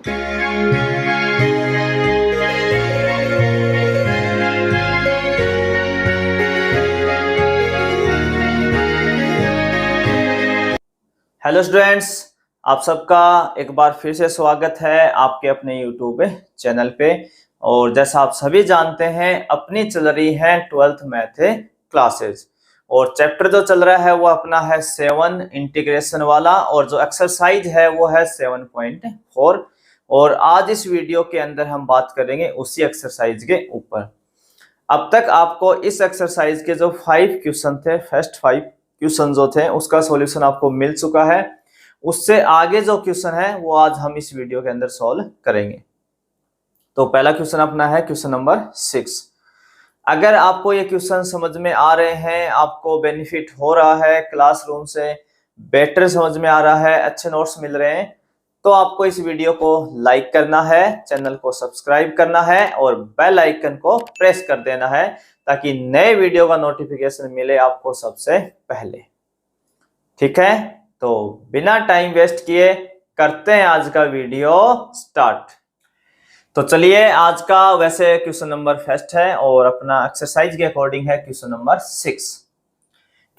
Hello students, आप सबका एक बार फिर से स्वागत है आपके अपने यूट्यूब चैनल पे। और जैसा आप सभी जानते हैं, अपनी चल रही है 12th मैथ क्लासेस और चैप्टर जो चल रहा है वो अपना है 7 इंटीग्रेशन वाला, और जो एक्सरसाइज है वो है 7.4। और आज इस वीडियो के अंदर हम बात करेंगे उसी एक्सरसाइज के ऊपर। अब तक आपको इस एक्सरसाइज के जो 5 क्वेश्चन थे, फर्स्ट 5 क्वेश्चन जो थे उसका सॉल्यूशन आपको मिल चुका है। उससे आगे जो क्वेश्चन है वो आज हम इस वीडियो के अंदर सॉल्व करेंगे। तो पहला क्वेश्चन अपना है क्वेश्चन नंबर 6। अगर आपको ये क्वेश्चन समझ में आ रहे हैं, आपको बेनिफिट हो रहा है, क्लासरूम से बेटर समझ में आ रहा है, अच्छे नोट्स मिल रहे हैं, तो आपको इस वीडियो को लाइक करना है, चैनल को सब्सक्राइब करना है और बेल आइकन को प्रेस कर देना है ताकि नए वीडियो का नोटिफिकेशन मिले आपको सबसे पहले। ठीक है, तो बिना टाइम वेस्ट किए करते हैं आज का वीडियो स्टार्ट। तो चलिए, आज का वैसे क्वेश्चन नंबर फर्स्ट है और अपना एक्सरसाइज के अकॉर्डिंग है क्वेश्चन नंबर 6।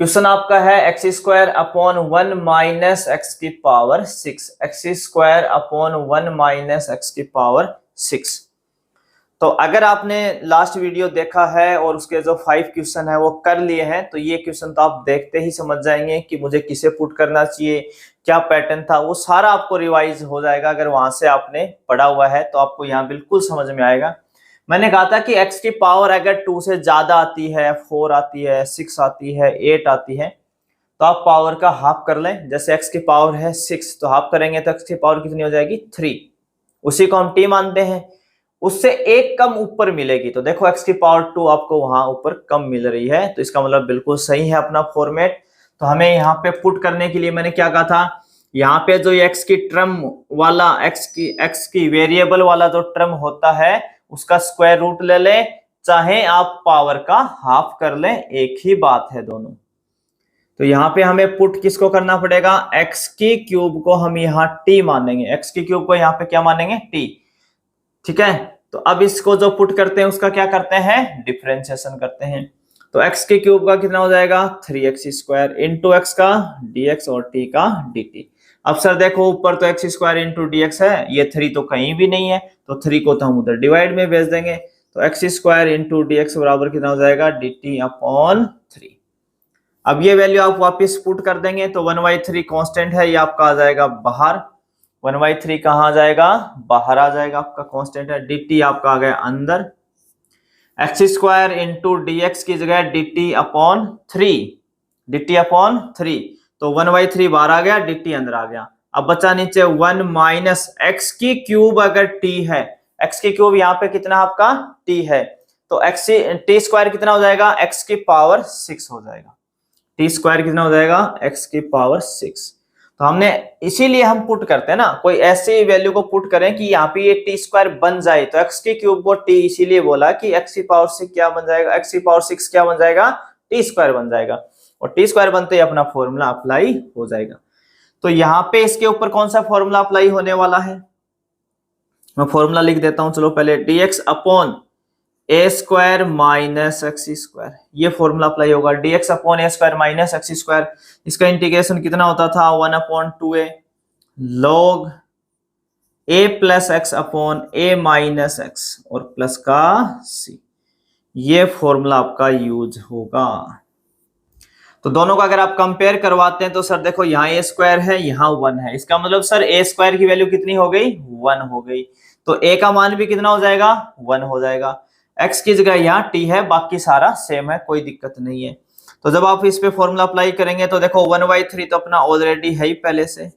क्वेश्चन आपका है x square upon 1 minus x की power 6। X square upon 1 minus x की पावर 6। तो अगर आपने लास्ट वीडियो देखा है और उसके जो 5 क्वेश्चन है वो कर लिए हैं, तो ये क्वेश्चन तो आप देखते ही समझ जाएंगे कि मुझे किसे पुट करना चाहिए, क्या पैटर्न था, वो सारा आपको रिवाइज हो जाएगा। अगर वहां से आपने पढ़ा हुआ है तो आपको यहाँ बिल्कुल समझ में आएगा। मैंने कहा था कि x की पावर अगर 2 से ज्यादा आती है, 4 आती है, 6 आती है, 8 आती है, तो आप पावर का हाफ कर लें। जैसे x की पावर है 6 तो हाफ करेंगे तो x की पावर कितनी हो जाएगी 3। उसी को हम t मानते हैं, उससे एक कम ऊपर मिलेगी। तो देखो x की पावर 2 आपको वहां ऊपर कम मिल रही है, तो इसका मतलब बिल्कुल सही है अपना फॉर्मेट। तो हमें यहाँ पे पुट करने के लिए मैंने क्या कहा था, यहाँ पे जो x की टर्म वाला x की वेरिएबल वाला जो टर्म होता है उसका स्क्वायर रूट ले लें, चाहे आप पावर का हाफ कर लें, एक ही बात है दोनों। तो यहाँ पे हमें पुट किसको करना पड़ेगा, x की क्यूब को हम यहाँ t मानेंगे, x की क्यूब को यहाँ पे क्या मानेंगे t। ठीक है, तो अब इसको जो पुट करते हैं उसका क्या करते हैं, डिफरेंशिएशन करते हैं। तो x के क्यूब का कितना हो जाएगा 3x स्क्वायर इंटू एक्स का dx और t का dt। अब सर देखो ऊपर तो एक्स स्क्वायर इंटू dx है, ये 3 तो कहीं भी नहीं है, तो 3 को तो हम उधर डिवाइड में भेज देंगे। तो एक्स स्क्वायर इंटू dx बराबर कितना हो जाएगा dt अपॉन 3। अब ये वैल्यू आप वापस पुट कर देंगे तो 1/3 कांस्टेंट है, ये आपका आ जाएगा बाहर। 1/3 कहाँ आ जाएगा, बाहर आ जाएगा, आपका कांस्टेंट है। dt आपका आ गया अंदर। एक्स स्क्वायर इंटू dx की जगह dt अपॉन 3, तो 1/3 बाहर आ गया, dt अंदर आ गया। अब बचा नीचे 1 माइनस एक्स की क्यूब, अगर t है, x की क्यूब यहाँ पे कितना आपका t है, तो t स्क्वायर कितना हो जाएगा, x की पावर 6 हो जाएगा। t स्क्वायर कितना हो जाएगा, x की पावर 6। तो हमने इसीलिए हम पुट करते हैं ना, कोई ऐसी वैल्यू को पुट करें कि यहाँ पे ये टी स्क्वायर बन जाए, तो x की क्यूब को t इसीलिए बोला कि x की पावर 6 क्या बन जाएगा, x की पावर 6 क्या बन जाएगा, टी स्क्वायर बन जाएगा। और टी स्क्वायर बनते ही अपना फॉर्मूला अप्लाई हो जाएगा। तो यहाँ पे इसके ऊपर कौन सा फॉर्मूला अप्लाई होने वाला है, मैं फॉर्मूला लिख देता हूं। चलो पहले dx अपॉन ए स्क्वायर माइनस एक्स स्क्वायर, ये फॉर्मूला अप्लाई होगा। dx अपॉन ए स्क्वायर माइनस एक्स स्क्वायर, इसका इंटीग्रेशन कितना होता था 1/2a log a plus x upon a minus x और प्लस का c, ये फॉर्मूला आपका यूज होगा। तो दोनों का अगर आप कंपेयर करवाते हैं तो सर देखो यहाँ a स्क्वायर है, यहाँ 1 है, इसका मतलब सर a स्क्वायर की वैल्यू कितनी हो गई 1 हो गई, तो a का मान भी कितना हो जाएगा 1 हो जाएगा। x की जगह यहाँ t है, बाकी सारा सेम है, कोई दिक्कत नहीं है। तो जब आप इस पे फॉर्मूला अप्लाई करेंगे तो देखो 1/3 तो अपना ऑलरेडी है ही पहले से,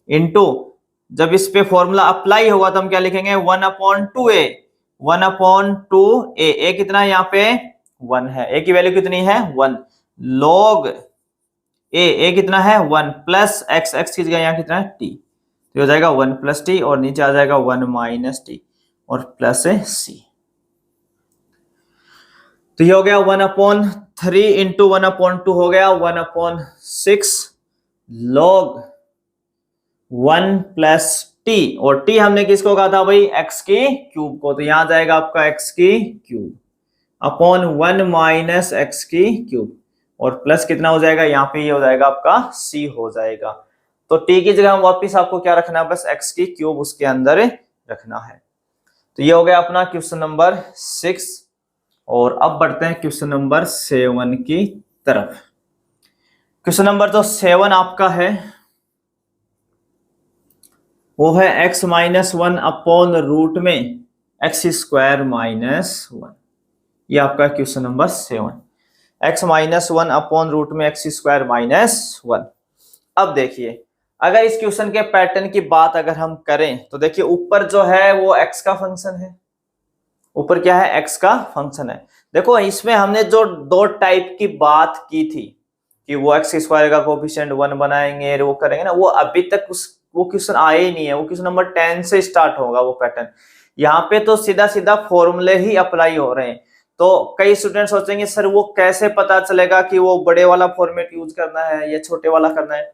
इनटू जब इस पे फॉर्मूला अप्लाई होगा तो हम क्या लिखेंगे 1/2a, 1/2a, a कितना यहाँ पे 1 है, a की वैल्यू कितनी है 1 log a कितना है 1 प्लस x, x की जगह यहाँ कितना है t, तो हो जाएगा 1 प्लस t और नीचे आ जाएगा 1 माइनस t और प्लस c। तो ये हो गया 1/3 इंटू 1/2 हो गया 1/6 log 1 प्लस टी, और टी हमने किसको कहा था भाई, एक्स की क्यूब को, तो यहां जाएगा आपका एक्स की क्यूब अपॉन 1 माइनस एक्स की क्यूब, और प्लस कितना हो जाएगा यहाँ पे, ये हो जाएगा आपका सी हो जाएगा। तो टी की जगह हम वापिस आपको क्या रखना है, बस एक्स की क्यूब उसके अंदर रखना है। तो ये हो गया अपना क्वेश्चन नंबर 6। और अब बढ़ते हैं क्वेश्चन नंबर 7 की तरफ। क्वेश्चन नंबर जो 7 आपका है वो है x माइनस 1 अपॉन रूट में एक्स स्क्वायर माइनस 1। ये आपका question number 7, x minus 1 upon root में एक्स स्क्वायर माइनस 1। अब देखिए, अगर इस क्वेश्चन के पैटर्न की बात अगर हम करें तो देखिए, ऊपर जो है वो x का फंक्शन है, ऊपर क्या है, x का फंक्शन है। देखो इसमें हमने जो दो टाइप की बात की थी कि वो एक्स स्क्वायर का कोफिशिएंट 1 बनाएंगे, वो करेंगे ना, वो अभी तक वो क्वेश्चन आए ही नहीं है, वो क्वेश्चन नंबर 10 से स्टार्ट होगा वो पैटर्न। यहाँ पे तो सीधा सीधा फॉर्मूले ही अप्लाई हो रहे हैं। तो कई स्टूडेंट सोचेंगे सर वो कैसे पता चलेगा कि वो बड़े वाला फॉर्मेट यूज करना है या छोटे वाला करना है।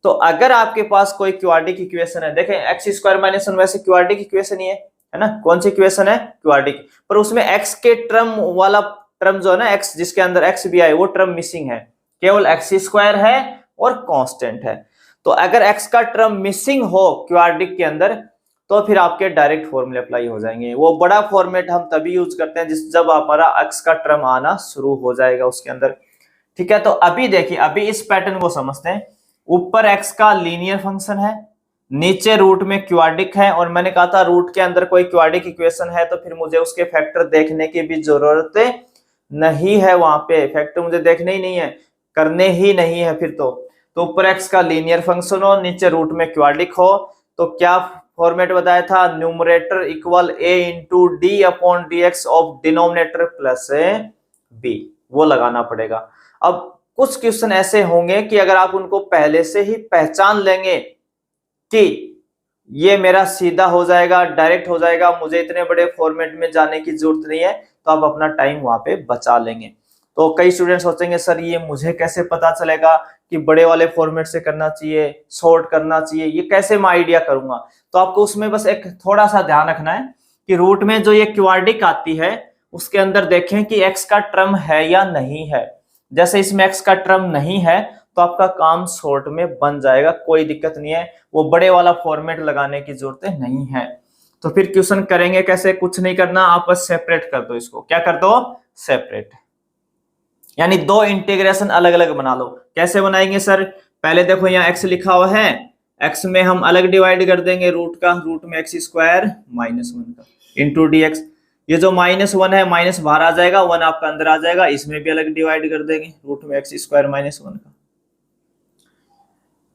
तो अगर आपके पास कोई क्वाड्रेटिक इक्वेशन है, देखें एक्स स्क्वायर माइनस 1 वैसे क्वाड्रेटिक इक्वेशन ही है ना, कौन सी इक्वेशन है, क्वाड्रेटिक, पर उसमें एक्स के टर्म वाला टर्म जो है ना, एक्स जिसके अंदर एक्स भी आए वो टर्म मिसिंग है, केवल एक्स स्क्वायर है और कांस्टेंट है। तो अगर एक्स का टर्म मिसिंग हो क्वाड्रेटिक के अंदर तो फिर आपके डायरेक्ट फॉर्मूले अप्लाई हो जाएंगे। वो बड़ा फॉर्मेट हम तभी यूज करते हैं जब हमारा एक्स का टर्म आना शुरू हो जाएगा उसके अंदर, ठीक है। तो अभी देखिए, अभी इस पैटर्न को समझते हैं। ऊपर एक्स का लीनियर फंक्शन है, नीचे रूट में क्वाड्रेटिक है, और मैंने कहा था रूट के अंदर कोई क्वाड्रेटिक इक्वेशन है तो फिर मुझे उसके फैक्टर देखने की भी जरूरत नहीं है, वहां पे फैक्टर मुझे देखने ही नहीं है, करने ही नहीं है फिर तो ऊपर एक्स का लीनियर फंक्शन हो, नीचे रूट में क्वाड्रेटिक हो, तो क्या फॉर्मेट बताया था, numerator equal a into D upon D x of denominator plus b, वो लगाना पड़ेगा। अब कुछ क्वेश्चन ऐसे होंगे कि अगर आप उनको पहले से ही पहचान लेंगे कि ये मेरा सीधा हो जाएगा, डायरेक्ट हो जाएगा, मुझे इतने बड़े फॉर्मेट में जाने की जरूरत नहीं है, तो आप अपना टाइम वहां पे बचा लेंगे। तो कई स्टूडेंट सोचेंगे सर ये मुझे कैसे पता चलेगा कि बड़े वाले फॉर्मेट से करना चाहिए, शॉर्ट करना चाहिए, ये कैसे मैं आइडिया करूंगा। तो आपको उसमें बस एक थोड़ा सा ध्यान रखना है कि रूट में जो ये क्वाड्रेटिक आती है उसके अंदर देखें कि एक्स का टर्म है या नहीं है। जैसे इसमें एक्स का टर्म नहीं है तो आपका काम शॉर्ट में बन जाएगा, कोई दिक्कत नहीं है, वो बड़े वाला फॉर्मेट लगाने की जरूरत नहीं है। तो फिर क्वेश्चन करेंगे कैसे, कुछ नहीं करना, आप बस सेपरेट कर दो इसको, क्या कर दो, सेपरेट, यानी दो इंटीग्रेशन अलग अलग बना लो। कैसे बनाएंगे सर, पहले देखो यहाँ एक्स लिखा हुआ है, एक्स में हम अलग डिवाइड कर देंगे रूट का, रूट में एक्स स्क्वायर माइनस 1 का इंटू डी एक्स, ये जो -1 है माइनस बाहर आ जाएगा, 1 आपका अंदर आ जाएगा, इसमें भी अलग डिवाइड कर देंगे रूट में एक्स स्क्वायर माइनस 1 का,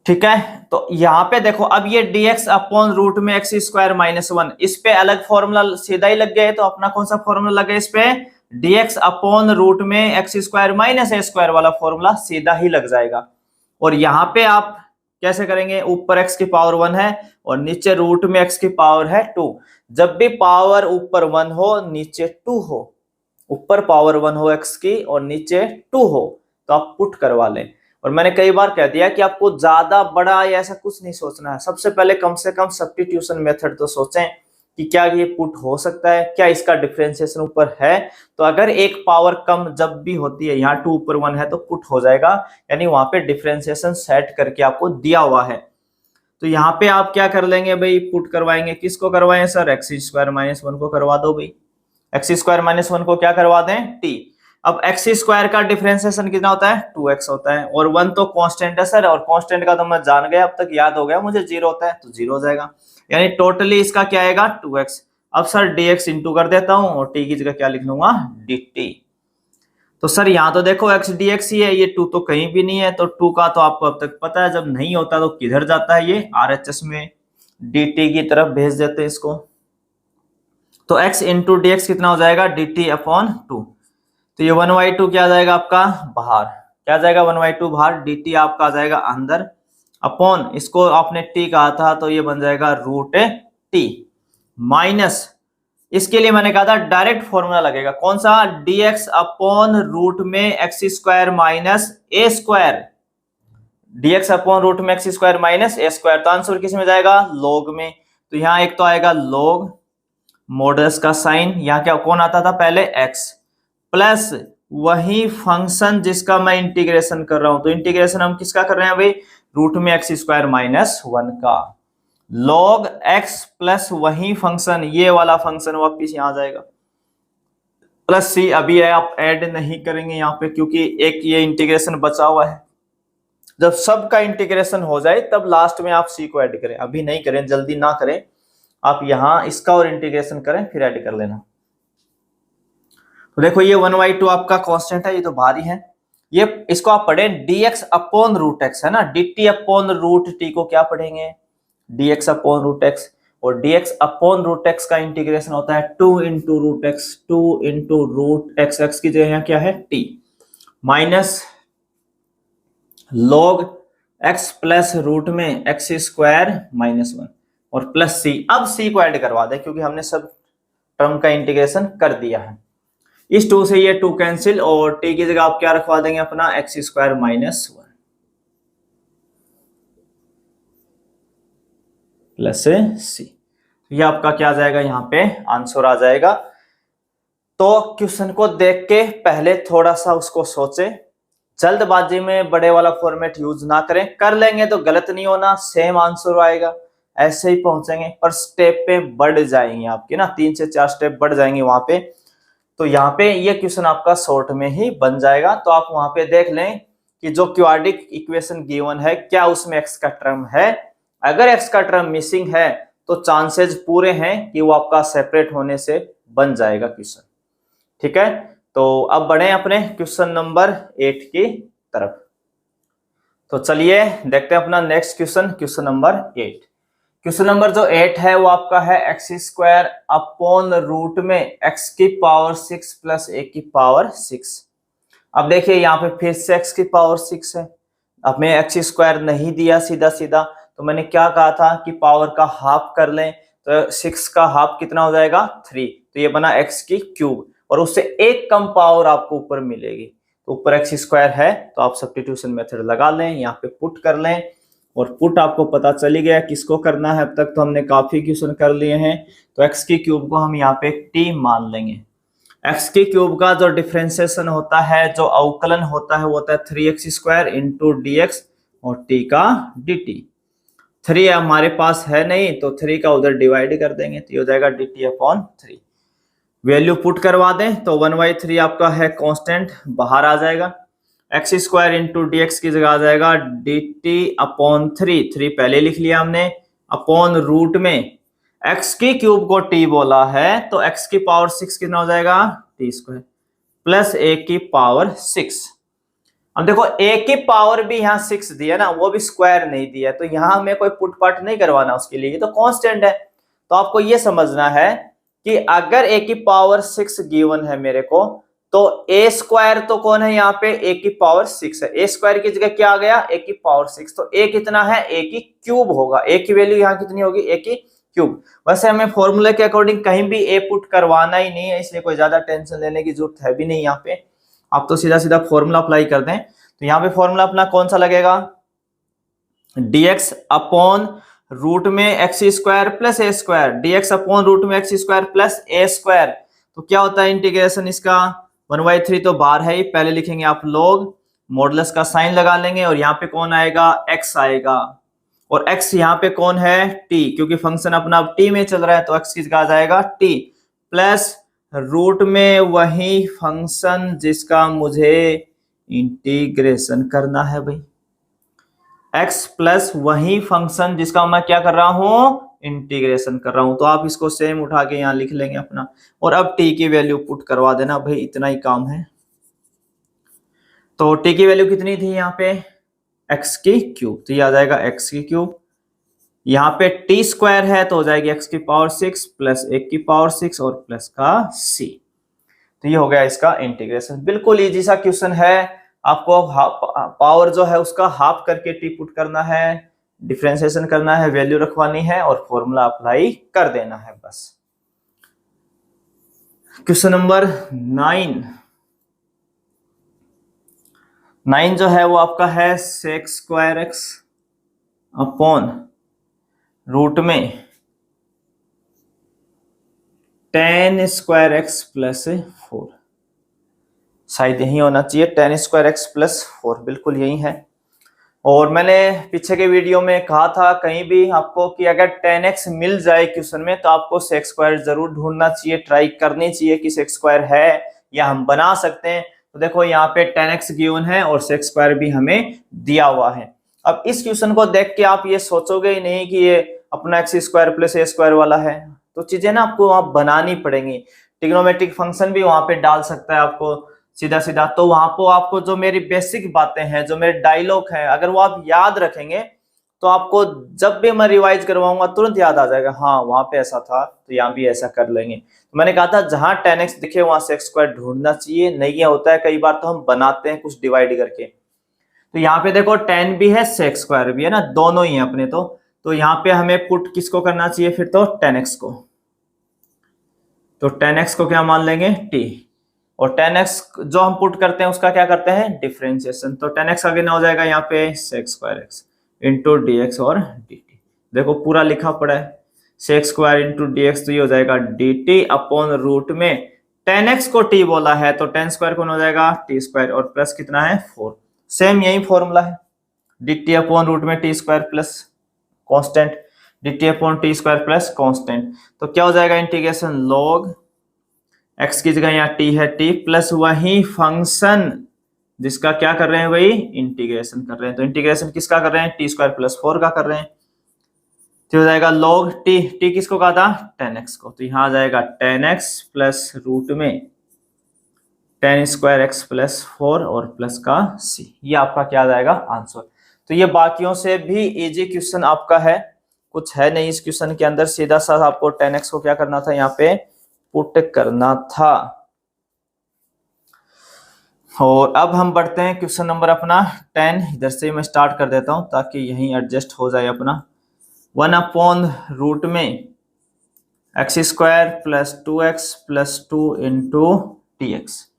ठीक है। तो यहाँ पे देखो अब ये dx अपॉन रूट में एक्स स्क्वायर माइनस 1, इस पे अलग फॉर्मूला सीधा ही लग गया है, तो अपना कौन सा फॉर्मूला लगा इस पे, dx अपॉन रूट में एक्स स्क्वायर माइनस ए स्क्वायर वाला फॉर्मूला सीधा ही लग जाएगा। और यहाँ पे आप कैसे करेंगे, ऊपर x की पावर 1 है और नीचे रूट में x की पावर है 2। जब भी पावर ऊपर 1 हो नीचे 2 हो, ऊपर पावर 1 हो x की और नीचे 2 हो, तो आप पुट करवा लें। और मैंने कई बार कह दिया कि आपको ज्यादा बड़ा या ऐसा कुछ नहीं सोचना है, सबसे पहले कम से कम सब्स्टिट्यूशन मेथड तो सोचें कि क्या ये पुट हो सकता है, क्या इसका डिफरेंशिएशन ऊपर है। तो अगर एक पावर कम जब भी होती है, यहाँ 2 ऊपर 1 है तो पुट हो जाएगा, यानी वहां पे डिफरेंशिएशन सेट करके आपको दिया हुआ है। तो यहाँ पे आप क्या कर लेंगे भाई, पुट करवाएंगे, किसको करवाएं सर, एक्स स्क्वायर माइनस 1 को करवा दो भाई, एक्स स्क्वायर माइनस 1 को क्या करवा दें, टी। अब एक्स स्क्वायर का डिफरेंशिएशन कितना होता है, 2x होता है, और 1 तो कांस्टेंट है सर, और कांस्टेंट का तो मैं जान गया, अब तक याद हो गया मुझे, 0 होता है तो 0 हो जाएगा, यानी टोटली इसका क्या आएगा 2x। अब सर dx इंटू कर देता हूं और t की जगह क्या लिख लूंगा, dt। तो सर यहाँ तो देखो x dx ही है, ये 2 तो कहीं भी नहीं है, तो 2 का तो आपको अब तक पता है, जब नहीं होता तो किधर जाता है, ये RHS में, dt की तरफ भेज देते हैं इसको। तो x इंटू dx कितना हो जाएगा, dt अपॉन 2। तो ये 1/2 क्या आ जाएगा आपका बाहर, क्या आ जाएगा 1/2 बाहर, dt आपका आ जाएगा अंदर, अपॉन इसको आपने t कहा था तो ये बन जाएगा रूट t, माइनस इसके लिए मैंने कहा था डायरेक्ट फॉर्मूला लगेगा, कौन सा, dx अपॉन रूट में एक्स स्क्वायर माइनस ए स्क्वायर, dx अपॉन रूट में एक्स स्क्वायर माइनस ए स्क्वायर, तो आंसर किस में जाएगा, लॉग में। तो यहाँ एक तो आएगा log मॉडल्स का साइन, यहाँ क्या कौन आता था पहले x, प्लस वही फंक्शन जिसका मैं इंटीग्रेशन कर रहा हूं। तो इंटीग्रेशन हम किसका कर रहे हैं भाई, रूट में x स्क्वायर माइनस 1 का, log x प्लस वही फंक्शन, ये वाला फंक्शन वापिस यहां आ जाएगा, प्लस c। अभी आप ऐड नहीं करेंगे यहाँ पे क्योंकि एक ये इंटीग्रेशन बचा हुआ है, जब सबका इंटीग्रेशन हो जाए तब लास्ट में आप c को ऐड करें, अभी नहीं करें, जल्दी ना करें, आप यहां इसका और इंटीग्रेशन करें फिर ऐड कर लेना। तो देखो ये 1/2 आपका कांस्टेंट है, ये तो बाहर ही है, ये इसको आप पढ़ें dx अपॉन रूट एक्स है ना, dt अपॉन रूट टी को क्या पढ़ेंगे, dx अपॉन रूट एक्स, और dx अपॉन रूट एक्स का इंटीग्रेशन होता है 2 into root x, 2 into root x, x की जगह यहाँ क्या है t, minus log x plus root में एक्स स्क्वायर माइनस 1 और प्लस c। अब c को ऐड करवा दे क्योंकि हमने सब टर्म का इंटीग्रेशन कर दिया है। इस 2 से ये 2 कैंसिल और t की जगह आप क्या रखवा देंगे अपना x square minus 1 plus c। ये आपका क्या आ जाएगा, यहाँ पे आंसर आ जाएगा। तो क्वेश्चन को देख के पहले थोड़ा सा उसको सोचे, जल्दबाजी में बड़े वाला फॉर्मेट यूज ना करें, कर लेंगे तो गलत नहीं होना, सेम आंसर आएगा, ऐसे ही पहुंचेंगे, पर स्टेप पे बढ़ जाएंगे आपके ना, 3 से 4 स्टेप बढ़ जाएंगे वहां पे। तो यहाँ पे ये क्वेश्चन आपका शॉर्ट में ही बन जाएगा। तो आप वहां पे देख लें कि जो क्वाड्रेटिक इक्वेशन गिवन है क्या उसमें x का टर्म है, अगर x का टर्म मिसिंग है तो चांसेस पूरे हैं कि वो आपका सेपरेट होने से बन जाएगा क्वेश्चन। ठीक है, तो अब बढ़े अपने क्वेश्चन नंबर 8 की तरफ। तो चलिए देखते हैं अपना next question, question number 8। Question number जो 8 है वो आपका है एक्स स्क्वायर अपॉन रूट में एक्स की पावर 6 प्लस ए की पावर 6। अब देखिए यहाँ पे फिर से एक्स की पावर 6 है, अब मैं एक्स स्क्वायर नहीं दिया सीधा सीधा, तो मैंने क्या कहा था कि पावर का हाफ कर लें, तो 6 का हाफ कितना हो जाएगा 3, तो ये बना एक्स की क्यूब, और उससे एक कम पावर आपको ऊपर मिलेगी। तो ऊपर एक्स स्क्वायर है तो आप सब्स्टिट्यूशन मेथड लगा लें, यहाँ पे पुट कर लें, और पुट आपको पता चली गया किसको करना है। अब तक तो हमने काफी क्वेश्चन कर लिए हैं, तो एक्स की क्यूब को हम यहाँ पे टी मान लेंगे। एक्स की क्यूब का जो डिफरेंशिएशन होता है, जो अवकलन होता है, वो होता है 3x square into D x और टी का डी टी। 3 हमारे पास है नहीं तो 3 का उधर डिवाइड कर देंगे, तो ये हो जाएगा D T upon 3। Value put करवा दें तो 1/3 आपका है कांस्टेंट, बाहर आ जाएगा। X square into D x की जगह आ जाएगा डी टी अपॉन 3 पहले लिख लिया हमने, अपॉन रूट में एक्स की क्यूब को टी बोला है तो एक्स की पावर 6 कितना हो जाएगा टी स्क्वायर प्लस ए की पावर 6। अब देखो ए की पावर भी यहाँ 6 दिया ना, वो भी स्क्वायर नहीं दिया, तो यहाँ हमें कोई पुट पाट नहीं करवाना उसके लिए, ये तो कांस्टेंट है। तो आपको ये समझना है कि अगर ए की पावर 6 गिवन है मेरे को, तो ए स्क्वायर तो कौन है यहाँ पे, ए की पावर 6 है, ए स्क्वायर की जगह क्या आ गया ए की पावर 6, तो ए कितना है ए की क्यूब होगा, ए की वैल्यू यहाँ कितनी होगी ए की क्यूब। वैसे हमें फॉर्मूले के अकॉर्डिंग कहीं भी ए पुट करवाना ही नहीं है, इसलिए कोई ज्यादा टेंशन लेने की जरूरत है भी नहीं यहाँ पे, आप तो सीधा सीधा फॉर्मूला अप्लाई कर दें। तो यहाँ पे फॉर्मूला अपना कौन सा लगेगा, dx अपॉन रूट में x square plus a square, dx upon root में x square plus a square. तो क्या होता है इंटीग्रेशन इसका 1/3 तो बाहर है ही, पहले लिखेंगे आप log मॉडुलस का साइन लगा लेंगे, और यहाँ पे कौन आएगा x आएगा, और x यहाँ पे कौन है t, क्योंकि फंक्शन अपना अब t में चल रहा है तो x की जगह आ जाएगा t प्लस रूट में वही फंक्शन जिसका मुझे इंटीग्रेशन करना है भाई, x प्लस वही फंक्शन जिसका मैं क्या कर रहा हूं इंटीग्रेशन कर रहा हूं। तो आप इसको सेम उठा के यहां लिख लेंगे अपना, और अब t की वैल्यू पुट करवा देना भाई, इतना ही काम है। तो t की वैल्यू कितनी थी यहाँ पे x की क्यूब, तो ये आ जाएगा x की क्यूब, यहाँ पे t स्क्वायर है तो हो जाएगी x की पावर 6 प्लस 1 की पावर 6 और प्लस का c। तो ये हो गया इसका इंटीग्रेशन, बिल्कुल इजी सा क्वेश्चन है। आपको पावर जो है उसका हाफ करके टी पुट करना है, डिफरेंशिएशन करना है, वैल्यू रखवानी है और फॉर्मूला अप्लाई कर देना है बस। क्वेश्चन नंबर 9 जो है वो आपका है sec square x upon root में टेन स्क्वायर एक्स प्लस 4, शायद यही होना चाहिए, टेन स्क्वायर एक्स प्लस 4, बिल्कुल यही है। और मैंने पीछे के वीडियो में कहा था कहीं भी आपको कि अगर 10x मिल जाए क्वेश्चन में तो आपको सेक्स स्क्वायर जरूर ढूंढना चाहिए, ट्राई करनी चाहिए कि सेक्स स्क्वायर है या हम बना सकते हैं। तो देखो यहाँ पे 10x गिवन है और सेक्स स्क्वायर भी हमें दिया हुआ है। अब इस क्वेश्चन को देख के आप ये सोचोगे ही नहीं कि ये अपना x square plus a square वाला है, तो चीजें ना आपको वहां बनानी पड़ेंगी। ट्रिग्नोमेट्रिक फंक्शन भी वहां पे डाल सकता है आपको सीधा सीधा, तो वहां पर आपको जो मेरी बेसिक बातें हैं, जो मेरे डायलॉग हैं, अगर वो आप याद रखेंगे तो आपको जब भी मैं रिवाइज करवाऊंगा तुरंत याद आ जाएगा, हाँ वहां पे ऐसा था तो यहाँ भी ऐसा कर लेंगे। तो मैंने कहा था जहां 10x दिखे वहां सेक्स स्क्वायर ढूंढना चाहिए, नहीं ये होता है कई बार तो हम बनाते हैं कुछ डिवाइड करके। तो यहाँ पे देखो 10 भी है सेक्स स्क्वायर भी है ना, दोनों ही है अपने। तो यहाँ पे हमें पुट किसको करना चाहिए फिर, तो 10x को। तो 10x को क्या मान लेंगे, t, और 10x जो हम पुट करते हैं उसका क्या करते हैं, डिफरेंशिएशन। तो 10x आगे ना हो जाएगा यहाँ पे sex square x into D x और डी टी। देखो पूरा लिखा पड़ा है, sex square into D x, तो ये हो जाएगा डी टी अपॉन रूट में 10x को t बोला है तो 10 स्क्वायर कौन हो जाएगा, t स्क्वायर, और प्लस कितना है 4। सेम यही फॉर्मूला है, डी टी अपॉन रूट में T square plus constant, D T upon T square plus constant. तो क्या हो जाएगा, इंटीग्रेशन लॉग x की जगह यहाँ t है, t प्लस वही फंक्शन जिसका क्या कर रहे हैं, वही इंटीग्रेशन कर रहे हैं। तो इंटीग्रेशन किसका कर रहे हैं, टी स्क्वायर प्लस 4 का कर रहे हैं। तो हो जाएगा log t, t किसको कहा था, 10x को। तो यहाँ आ जाएगा 10x प्लस रूट में 10 स्क्वायर एक्स प्लस 4 और प्लस का c, ये आपका क्या आ जाएगा आंसर। तो ये बाकियों से भी इजी क्वेश्चन आपका है, कुछ है नहीं इस क्वेश्चन के अंदर, सीधा सा आपको 10x को क्या करना था, यहाँ पे पुट करना था। और अब हम बढ़ते हैं क्वेश्चन नंबर अपना 10, इधर से मैं स्टार्ट कर देता हूं ताकि यहीं एडजस्ट हो जाए अपना। 1 अपॉन रूट में x square plus 2x plus 2 into T x,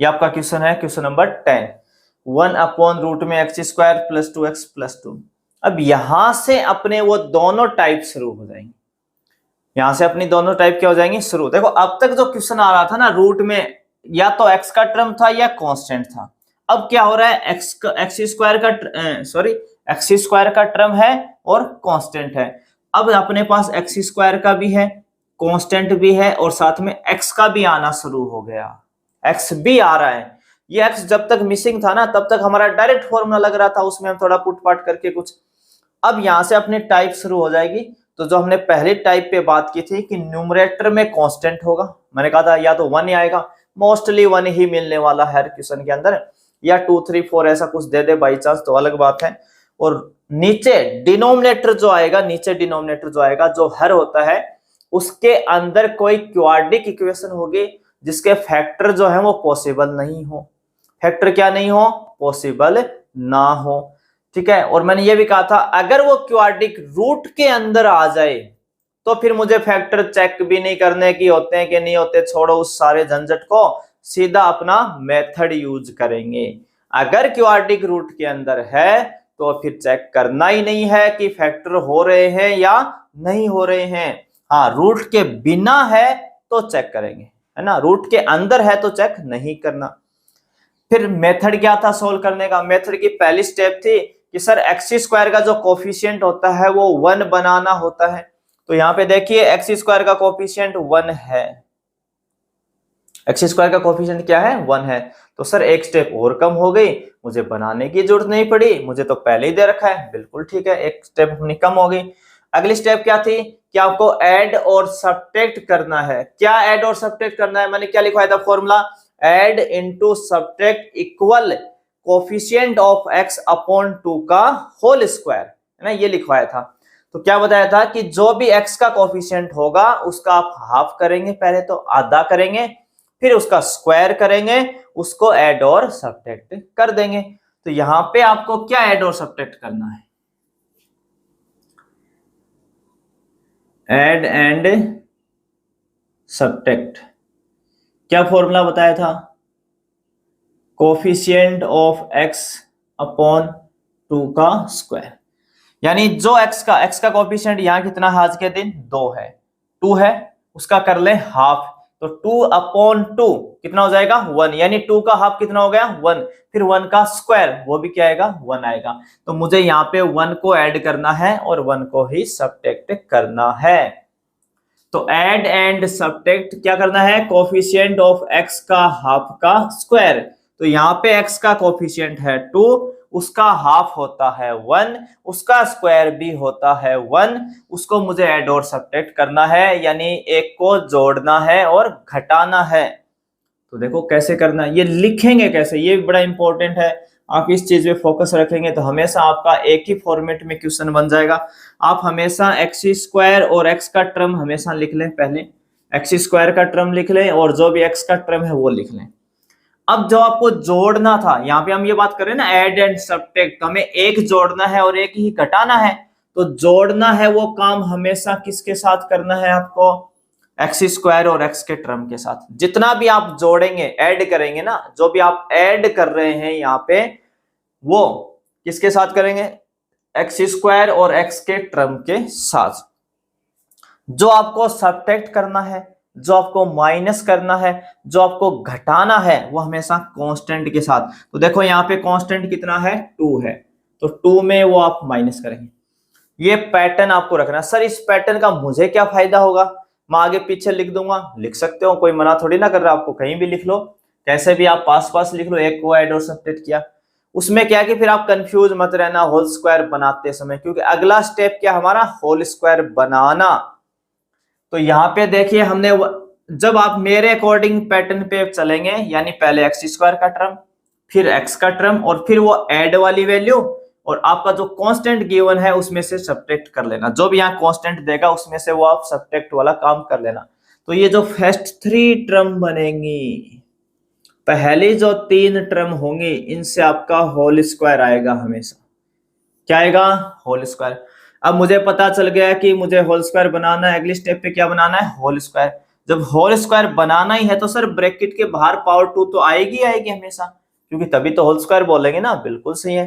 ये आपका क्वेश्चन है, क्वेश्चन नंबर 10। 1 अपॉन रूट में x square plus 2x plus 2। अब यहां से अपने वो दोनों टाइप शुरू हो जाएंगे, यहां से अपनी दोनों टाइप क्या हो जाएंगी शुरू। देखो अब तक जो क्वेश्चन आ रहा था ना, रूट में या तो x का टर्म था या कांस्टेंट था। अब क्या हो रहा है, एक्स स्क्वायर का टर्म है और कांस्टेंट है। अब अपने पास एक्स स्क्वायर का भी है, कांस्टेंट भी है, और साथ में x का भी आना शुरू हो गया, x भी आ रहा है। ये x जब तक मिसिंग था ना तब तक हमारा डायरेक्ट फॉर्मूला लग रहा था, उसमें हम थोड़ा पुट पाट करके कुछ। अब यहां से अपनी टाइप शुरू हो जाएगी। तो जो हमने पहले टाइप पे बात की थी कि न्यूमरेटर में कांस्टेंट होगा, मैंने कहा था या तो 1 ही आएगा, मोस्टली 1 ही मिलने वाला है क्वेश्चन के अंदर, या 2 3 4 ऐसा कुछ दे दे बाई चांस तो अलग बात है। और नीचे डिनोमिनेटर जो आएगा, नीचे डिनोमिनेटर जो आएगा, जो हर होता है उसके अंदर कोई क्वाड्रिक इक्वेशन होगी जिसके फैक्टर जो है वो पॉसिबल नहीं हो। फैक्टर क्या नहीं हो, पॉसिबल ना हो, ठीक है। और मैंने ये भी कहा था अगर वो क्वाड्रिक रूट के अंदर आ जाए तो फिर मुझे फैक्टर चेक भी नहीं करने की होते हैं कि नहीं होते, छोड़ो उस सारे झंझट को, सीधा अपना मेथड यूज करेंगे। अगर क्वाड्रिक रूट के अंदर है तो फिर चेक करना ही नहीं है कि फैक्टर हो रहे हैं या नहीं हो रहे हैं। हाँ, रूट के बिना है तो चेक करेंगे, है ना, रूट के अंदर है तो चेक नहीं करना। फिर मेथड क्या था सोल्व करने का, मेथड की पहली स्टेप थी कि सर एक्स स्क्वायर का जो कोफिशिएंट होता है वो 1 बनाना होता है। तो यहाँ पे देखिए एक्स स्क्वायर का कोफिशिएंट 1 है, एक्स स्क्वायर का कोफिशिएंट क्या है, 1 है। तो सर एक स्टेप और कम हो गई, मुझे बनाने की जरूरत नहीं पड़ी, मुझे तो पहले ही दे रखा है, बिल्कुल ठीक है, एक स्टेप अपनी कम हो गई। अगली स्टेप क्या थी कि आपको ऐड और सब्ट्रैक्ट करना है। क्या ऐड और सब्ट्रैक्ट करना है, मैंने क्या लिखवाया था formula, add into subtract equal coefficient of x upon 2 का होल स्क्वायर, है ना, ये लिखवाया था। तो क्या बताया था कि जो भी x का कोफिशिएंट होगा उसका आप हाफ करेंगे, पहले तो आधा करेंगे, फिर उसका स्क्वायर करेंगे, उसको ऐड और सब्ट्रैक्ट कर देंगे। तो यहां पे आपको क्या ऐड और सब्ट्रैक्ट करना है, ऐड एंड सब्ट्रैक्ट। क्या फॉर्मूला बताया था, कोफिशिएंट ऑफ x अपॉन 2 का स्क्वायर, यानी जो x का कोफिशिएंट यहाँ कितना है आज के दिन 2 है, 2 है, उसका कर ले हाफ, तो 2/2 कितना हो जाएगा 1, यानी 2 का हाफ कितना हो गया 1, फिर 1 का स्क्वायर वो भी क्या आएगा 1 आएगा। तो मुझे यहाँ पे 1 को ऐड करना है और 1 को ही सबट्रैक्ट करना है। तो ऐड एंड सबट्रैक्ट क्या करना है, कोफिशिएंट ऑफ x का हाफ का स्क्वायर। तो यहाँ पे x का कोफिशिएंट है 2, उसका हाफ होता है 1, उसका स्क्वायर भी होता है 1, उसको मुझे ऐड और सबट्रैक्ट करना है, यानी एक को जोड़ना है और घटाना है। तो देखो कैसे करना है, ये लिखेंगे कैसे, ये बड़ा इंपॉर्टेंट है। आप इस चीज पे फोकस रखेंगे तो हमेशा आपका एक ही फॉर्मेट में क्वेश्चन बन जाएगा। आप हमेशा एक्स स्क्वायर और एक्स का टर्म हमेशा लिख लें, पहले एक्स स्क्वायर का टर्म लिख लें और जो भी एक्स का टर्म है वो लिख लें। अब जो आपको जोड़ना था, यहाँ पे हम ये बात कर रहे हैं ना ऐड एंड सबट्रैक्ट, हमें एक जोड़ना है और एक ही घटाना है। तो जोड़ना है वो काम हमेशा किसके साथ करना है आपको, एक्स स्क्वायर और एक्स के टर्म के साथ। जितना भी आप जोड़ेंगे ऐड करेंगे ना, जो भी आप ऐड कर रहे हैं यहाँ पे वो किसके साथ करेंगे, एक्स स्क्वायर और एक्स के टर्म के साथ। जो आपको सबट्रैक्ट करना है, जो आपको माइनस करना है, जो आपको घटाना है वो हमेशा कांस्टेंट के साथ। तो देखो यहाँ पे कांस्टेंट कितना है 2 है, तो 2 में वो आप माइनस करेंगे। ये पैटर्न आपको रखना। सर इस पैटर्न का मुझे क्या फायदा होगा, मैं आगे पीछे लिख दूंगा, लिख सकते हो, कोई मना थोड़ी ना कर रहा आपको, कहीं भी लिख लो, कैसे भी आप पास पास लिख लो, एक को ऐड और सबट्रैक्ट किया। उसमें क्या कि फिर आप कंफ्यूज मत रहना होल स्क्वायर बनाते समय, क्योंकि अगला स्टेप क्या हमारा होल स्क्वायर बनाना। तो यहाँ पे देखिए हमने जब आप मेरे अकॉर्डिंग पैटर्न पे चलेंगे, यानी पहले एक्स स्क्वायर का टर्म, फिर एक्स का टर्म, और फिर वो ऐड वाली वैल्यू, और आपका जो कांस्टेंट गिवन है उसमें से सबट्रैक्ट कर लेना। जो भी यहाँ कांस्टेंट देगा उसमें से वो आप सबट्रैक्ट वाला काम कर लेना। तो ये जो फर्स्ट 3 टर्म बनेंगी, पहली जो 3 टर्म होंगी, इनसे आपका होल स्क्वायर आएगा हमेशा। क्या आएगा, होल स्क्वायर। अब मुझे पता चल गया कि मुझे होल स्क्वायर बनाना है, अगली स्टेप पे क्या बनाना है, होल स्क्वायर। जब होल स्क्वायर बनाना ही है तो सर ब्रैकेट के बाहर पावर 2 तो आएगी आएगी हमेशा, क्योंकि तभी तो होल स्क्वायर बोलेंगे ना, बिल्कुल सही है।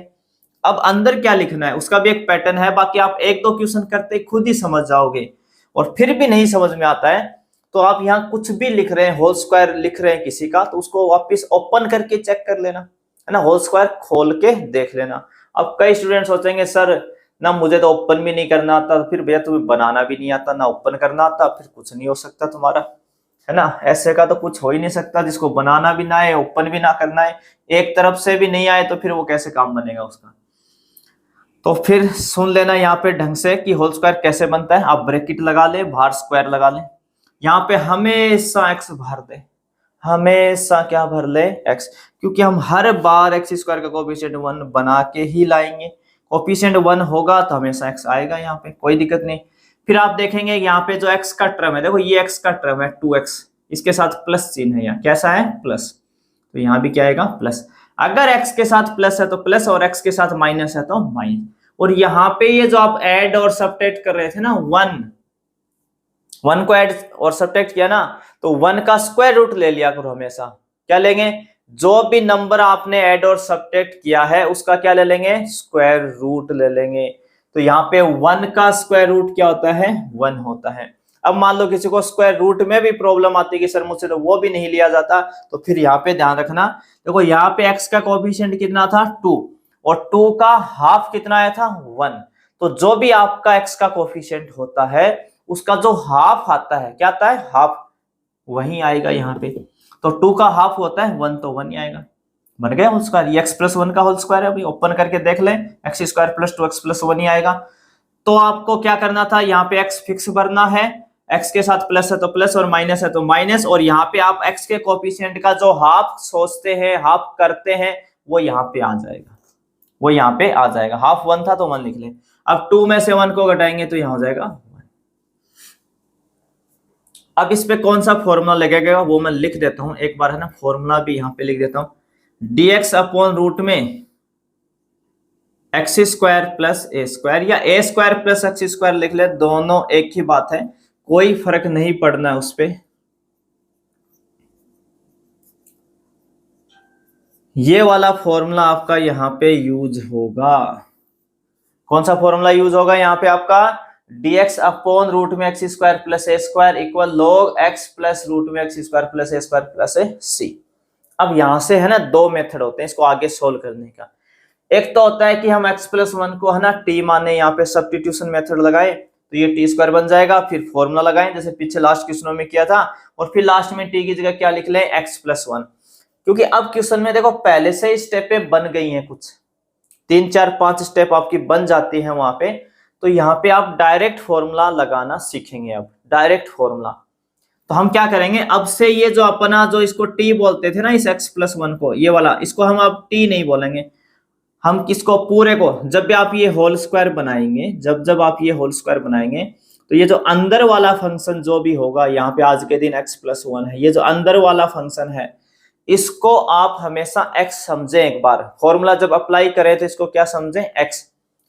अब अंदर क्या लिखना है उसका भी एक पैटर्न है, बाकी आप एक दो क्वेश्चन करते खुद ही समझ जाओगे। और फिर भी नहीं समझ में आता है तो आप यहाँ कुछ भी लिख रहे हैं, होल स्क्वायर लिख रहे हैं किसी का, तो उसको वापस ओपन करके चेक कर लेना, है ना, होल स्क्वायर खोल के देख लेना। अब कई स्टूडेंट सोचेंगे सर ना मुझे तो ओपन भी नहीं करना आता, फिर भैया तुम्हें बनाना भी नहीं आता, ना ओपन करना आता, फिर कुछ नहीं हो सकता तुम्हारा, है ना। ऐसे का तो कुछ हो ही नहीं सकता, जिसको बनाना भी ना आए, ओपन भी ना करना है, एक तरफ से भी नहीं आए, तो फिर वो कैसे काम बनेगा उसका। तो फिर सुन लेना यहाँ पे ढंग से कि होल स्क्वायर कैसे बनता है। आप ब्रैकेट लगा ले, बाहर स्क्वायर लगा ले, यहाँ पे हमेशा एक्स भर दे, हमेशा क्या भर ले, एक्स, क्योंकि हम हर बार एक्स स्क्वायर का कोएफिशिएंट 1 बना के ही लाएंगे। कोएफिशिएंट 1 होगा तो हमेशा एक्स आएगा, यहाँ पे कोई दिक्कत नहीं। फिर आप देखेंगे यहाँ पे जो एक्स का टर्म है, देखो ये एक्स का टर्म है 2x, इसके साथ प्लस चिन्ह है, यहाँ कैसा है प्लस, तो यहाँ भी क्या आएगा प्लस। अगर x के साथ प्लस है तो प्लस, और x के साथ माइनस है तो माइनस। और यहाँ पे ये जो आप ऐड और सबट्रैक्ट कर रहे थे ना, 1 को ऐड और सबट्रैक्ट किया ना, तो 1 का स्क्वायर रूट ले लिया करो हमेशा। क्या लेंगे, जो भी नंबर आपने ऐड और सबट्रैक्ट किया है उसका क्या ले लेंगे, स्क्वायर रूट ले लेंगे। तो यहाँ पे 1 का स्क्वायर रूट क्या होता है, 1 होता है। अब मान लो किसी को स्क्वायर रूट में भी प्रॉब्लम आती है कि सर मुझसे तो वो भी नहीं लिया जाता, तो फिर यहाँ पे ध्यान रखना, देखो यहाँ पे x का कोएफिशिएंट कितना था 2, और 2 का हाफ कितना आया था 1। तो जो भी आपका x का कोएफिशिएंट होता है उसका जो हाफ आता है, क्या आता है हाफ, वही आएगा यहाँ पे। तो 2 का हाफ होता है 1, तो 1 ही आएगा। बन गया होल स्क्वायर, ये x प्लस 1 का होल स्क्वायर है, अभी ओपन करके देख लें, x square plus 2x plus 1 ही आएगा। तो आपको क्या करना था, यहाँ पे x फिक्स भरना है, x के साथ प्लस है तो प्लस और माइनस है तो माइनस, और यहाँ पे आप x के कोएफिशिएंट का जो हाफ सोचते हैं, हाफ करते हैं, वो यहाँ पे आ जाएगा, वो यहाँ पे आ जाएगा। हाफ 1 था तो 1 लिख लें। अब 2 में से 1 को घटाएंगे तो यहाँ हो जाएगा 1। अब इस पे कौन सा फॉर्मूला लगेगा वो मैं लिख देता हूं एक बार, है ना, फॉर्मूला भी यहाँ पे लिख देता हूं, dx अपॉन रूट में x square plus a square, या ए स्क्वायर प्लस एक्स स्क्वायर लिख ले, दोनों एक ही बात है, कोई फर्क नहीं पड़ना है उस पे। ये वाला फॉर्मूला आपका यहाँ पे यूज होगा। कौन सा फॉर्मूला यूज होगा यहाँ पे आपका, dx अपॉन रूट में x square plus a square equal log x plus root में x square plus a square plus c। अब यहां से है ना दो मेथड होते हैं इसको आगे सोल्व करने का। एक तो होता है कि हम x प्लस वन को है ना t माने, यहाँ पे सब्स्टिट्यूशन मेथड लगाए तो ये टी स्क्वायर बन जाएगा, फिर फॉर्मूला लगाएं जैसे पीछे लास्ट क्वेश्चनों में किया था, और फिर लास्ट में t की जगह क्या लिख लें x प्लस वन। क्योंकि अब क्वेश्चन में देखो पहले से ही स्टेपें बन गई हैं, कुछ 3 4 5 स्टेप आपकी बन जाती है वहां पे, तो यहाँ पे आप डायरेक्ट फॉर्मूला लगाना सीखेंगे। अब डायरेक्ट फॉर्मूला तो हम क्या करेंगे, अब से ये जो अपना जो इसको t बोलते थे ना इस x प्लस वन को, ये वाला, इसको हम अब t नहीं बोलेंगे, हम किसको पूरे को, जब भी आप ये होल स्क्वायर बनाएंगे, जब आप ये होल स्क्वायर बनाएंगे तो ये जो अंदर वाला फंक्शन जो भी होगा यहाँ पे आज के दिन x प्लस वन है, ये जो अंदर वाला फंक्शन है इसको आप हमेशा x समझें। एक बार फॉर्मूला जब अप्लाई करें तो इसको क्या समझें, x।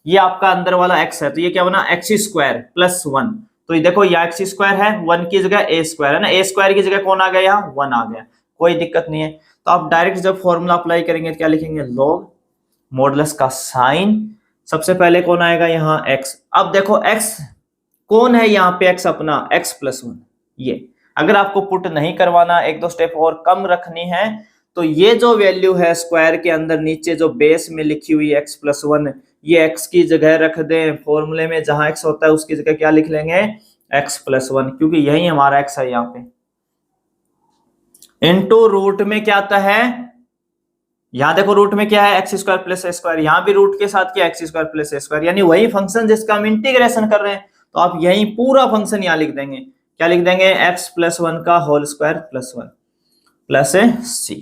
ये आपका अंदर वाला x है तो ये क्या बना एक्स स्क्वायर प्लस वन, तो ये देखो यहाँ एक्स स्क्वायर है, वन की जगह ए स्क्वायर है ना, ए स्क्वायर की जगह कौन आ गया, यहाँ वन आ गया, कोई दिक्कत नहीं है। तो आप डायरेक्ट जब फॉर्मूला अप्लाई करेंगे तो क्या लिखेंगे, लॉग मॉडुलस का साइन, सबसे पहले कौन आएगा यहाँ x। अब देखो x कौन है यहाँ पे, x अपना x प्लस वन। ये अगर आपको पुट नहीं करवाना, एक दो स्टेप और कम रखनी है, तो ये जो वैल्यू है स्क्वायर के अंदर नीचे जो बेस में लिखी हुई है x प्लस वन, ये x की जगह रख दें फॉर्मूले में, जहां x होता है उसकी जगह क्या लिख लेंगे, x प्लस वन, क्योंकि यही हमारा x है यहाँ पे। इनटू रूट में क्या आता है, यहां देखो रूट में क्या है, x square plus a square, यहां भी रूट के साथ क्या x square plus a square, यानी वही फंक्शन जिसका हम इंटीग्रेशन कर रहे हैं, तो आप यही पूरा फंक्शन यहां लिख देंगे, क्या लिख देंगे, एक्स प्लस वन का whole square plus one plus c.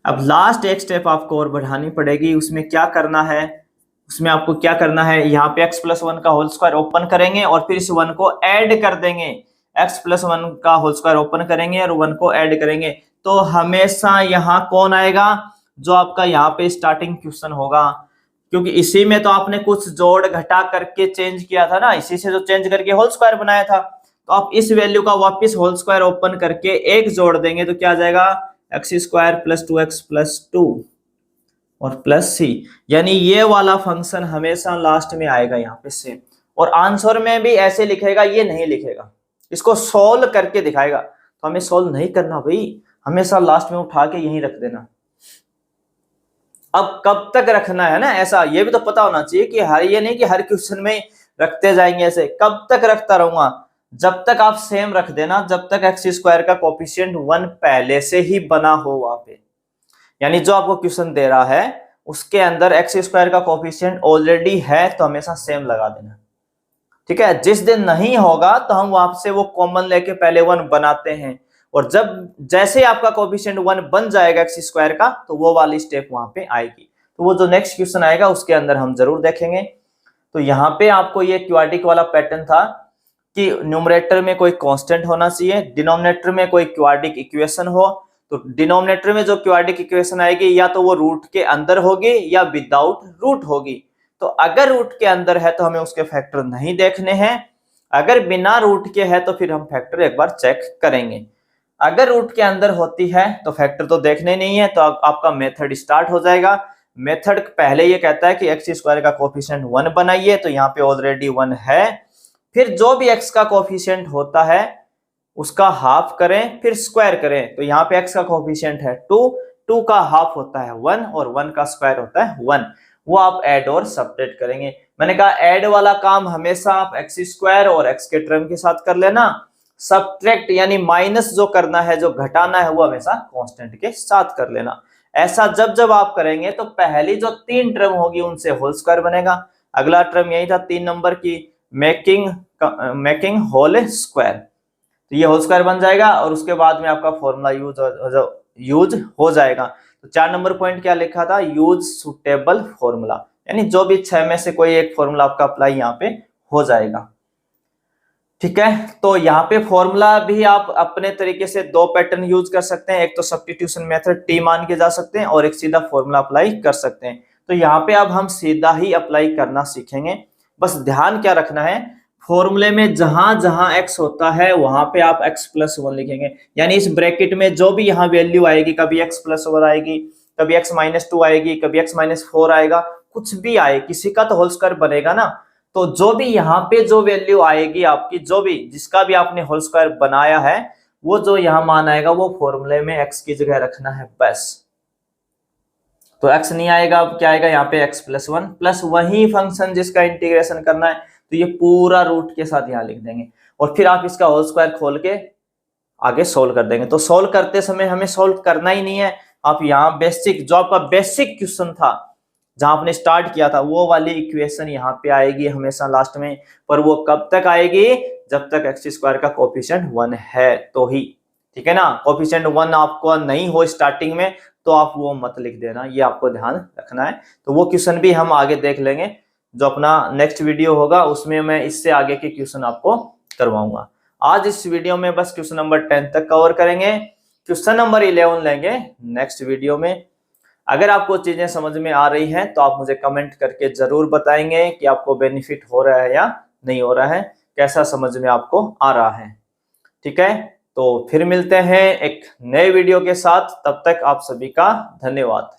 अब लास्ट एक स्टेप आपको और बढ़ानी पड़ेगी, उसमें क्या करना है, उसमें आपको क्या करना है, यहाँ पे एक्स प्लस वन का होल स्क्वायर ओपन करेंगे और फिर इस वन को ऐड कर देंगे, एक्स प्लस वन का होल स्क्वायर ओपन करेंगे और वन को ऐड करेंगे, तो हमेशा यहाँ कौन आएगा, जो आपका यहाँ पे स्टार्टिंग क्वेश्चन होगा, क्योंकि इसी में तो आपने कुछ जोड़ घटा करके चेंज किया था ना, इसी से जो चेंज करके होल स्क्वायर बनाया था, तो आप इस वैल्यू का वापस होल स्क्वायर ओपन करके एक जोड़ देंगे तो क्या आ जाएगा, x square plus two x plus two और प्लस सी, यानी ये वाला फंक्शन हमेशा लास्ट में आएगा यहाँ पे सेम। और आंसर में भी ऐसे लिखेगा, ये नहीं लिखेगा, इसको सोल्व करके दिखाएगा, तो हमें सोल्व नहीं करना भाई, हमेशा लास्ट में उठा के यहीं रख देना। अब कब तक रखना है ना, ऐसा ये भी तो पता होना चाहिए कि हर, ये नहीं कि हर क्वेश्चन में रखते जाएंगे ऐसे, कब तक रखता रहूंगा, जब तक आप सेम रख देना, जब तक एक्स स्क्वायर का कोफिशिएंट वन पहले से ही बना हो वहां पे, यानी जो आपको क्वेश्चन दे रहा है उसके अंदर एक्स स्क्वायर का कोफिशिएंट ऑलरेडी है, तो हमेशा सेम लगा देना, ठीक है। जिस दिन नहीं होगा तो हम वहां से वो कॉमन लेके पहले वन बनाते हैं, और जब जैसे आपका कोफिशिएंट वन बन जाएगा एक्स स्क्वायर का, तो वो वाली स्टेप वहां पे आएगी, तो वो जो नेक्स्ट क्वेश्चन आएगा उसके अंदर हम जरूर देखेंगे। तो यहाँ पे आपको ये क्वाड्रिक वाला पैटर्न था कि न्यूमरेटर में कोई कांस्टेंट होना चाहिए, डिनोमिनेटर में कोई क्वाड्रिक इक्वेशन हो, तो डिनोमिनेटर में जो क्वाड्रिक इक्वेशन आएगी या तो वो रूट के अंदर होगी या विदाउट रूट होगी। तो अगर रूट के अंदर है तो हमें उसके फैक्टर नहीं देखने हैं, अगर बिना रूट के है तो फिर हम फैक्टर एक बार चेक करेंगे। अगर रूट के अंदर होती है तो फैक्टर तो देखने नहीं है, तो आपका मेथड स्टार्ट हो जाएगा। मेथड पहले ये कहता है कि एक्स स्क्वायर का कोफिशिएंट वन बनाइए, तो यहाँ पे ऑलरेडी वन है, फिर जो भी एक्स का कोफिशिएंट होता है उसका हाफ करें फिर स्क्वायर करें, तो यहाँ पे एक्स का कोफिशिएंट है टू, टू का हाफ होता है वन और वन का स्क्वायर होता है वन, वो आप ऐड और सब्ट्रैक्ट करेंगे। मैंने कहा ऐड वाला काम हमेशा आप एक्स स्क्वायर और एक्स के टर्म के साथ कर लेना, सब्ट्रैक्ट यानी माइनस जो करना है, जो घटाना है, वो हमेशा कांस्टेंट के साथ कर लेना। ऐसा जब जब आप करेंगे तो पहली जो तीन टर्म होगी उनसे होल स्क्वायर बनेगा, अगला टर्म यही था 3 नंबर की मेकिंग होल स्क्वायर, तो ये होल स्क्वायर बन जाएगा और उसके बाद में आपका फॉर्मूला यूज हो जाएगा। तो 4 नंबर पॉइंट क्या लिखा था, यूज सुटेबल फॉर्मूला, यानी जो भी 6 में से कोई एक फॉर्मूला आपका अप्लाई यहाँ पे हो जाएगा, ठीक है। तो यहाँ पे फॉर्मूला भी आप अपने तरीके से दो पैटर्न यूज कर सकते हैं, एक तो सब्स्टिट्यूशन मेथड टी मान के जा सकते हैं और एक सीधा फॉर्मूला अप्लाई कर सकते हैं। तो यहाँ पे अब हम सीधा ही अप्लाई करना सीखेंगे। बस ध्यान क्या रखना है, फॉर्मूले में जहां जहां x होता है वहां पे आप x प्लस वन लिखेंगे, यानी इस ब्रैकेट में जो भी यहाँ वैल्यू आएगी, कभी x प्लस वन आएगी, कभी x माइनस टू आएगी, कभी x माइनस फोर आएगा, कुछ भी आए, किसी का तो होल स्क्वायर बनेगा ना, तो जो भी यहाँ पे जो वैल्यू आएगी आपकी, जो भी जिसका भी आपने होल स्क्वायर बनाया है, वो जो यहाँ मान आएगा वो फॉर्मूले में x की जगह रखना है बस। तो x नहीं आएगा, अब क्या आएगा यहाँ पे x+1 प्लस वही फंक्शन जिसका इंटीग्रेशन करना है, तो ये पूरा रूट के साथ यहाँ लिख देंगे और फिर आप इसका होल स्क्वायर खोल के आगे सोल्व कर देंगे। तो सोल्व करते समय हमें सोल्व करना ही नहीं है, आप यहाँ बेसिक जो आपका बेसिक क्वेश्चन था जहां आपने स्टार्ट किया था वो वाली इक्वेशन यहाँ पे आएगी हमेशा लास्ट में, पर वो कब तक आएगी, जब तक x² का कोफिशिएंट 1 है तो ही, ठीक है ना। कोफिशिएंट 1 आपको नहीं हो स्टार्टिंग में तो आप वो मत लिख देना, ये आपको ध्यान रखना है। तो वो क्वेश्चन भी हम आगे देख लेंगे, जो अपना नेक्स्ट वीडियो होगा उसमें मैं इससे आगे के क्वेश्चन आपको करवाऊंगा। आज इस वीडियो में बस क्वेश्चन नंबर 10 तक कवर करेंगे, क्वेश्चन नंबर 11 लेंगे नेक्स्ट वीडियो में। अगर आपको चीजें समझ में आ रही हैं तो आप मुझे कमेंट करके जरूर बताएंगे कि आपको बेनिफिट हो रहा है या नहीं हो रहा है, कैसा समझ में आपको आ रहा है, ठीक है। तो फिर मिलते हैं एक नए वीडियो के साथ, तब तक आप सभी का धन्यवाद।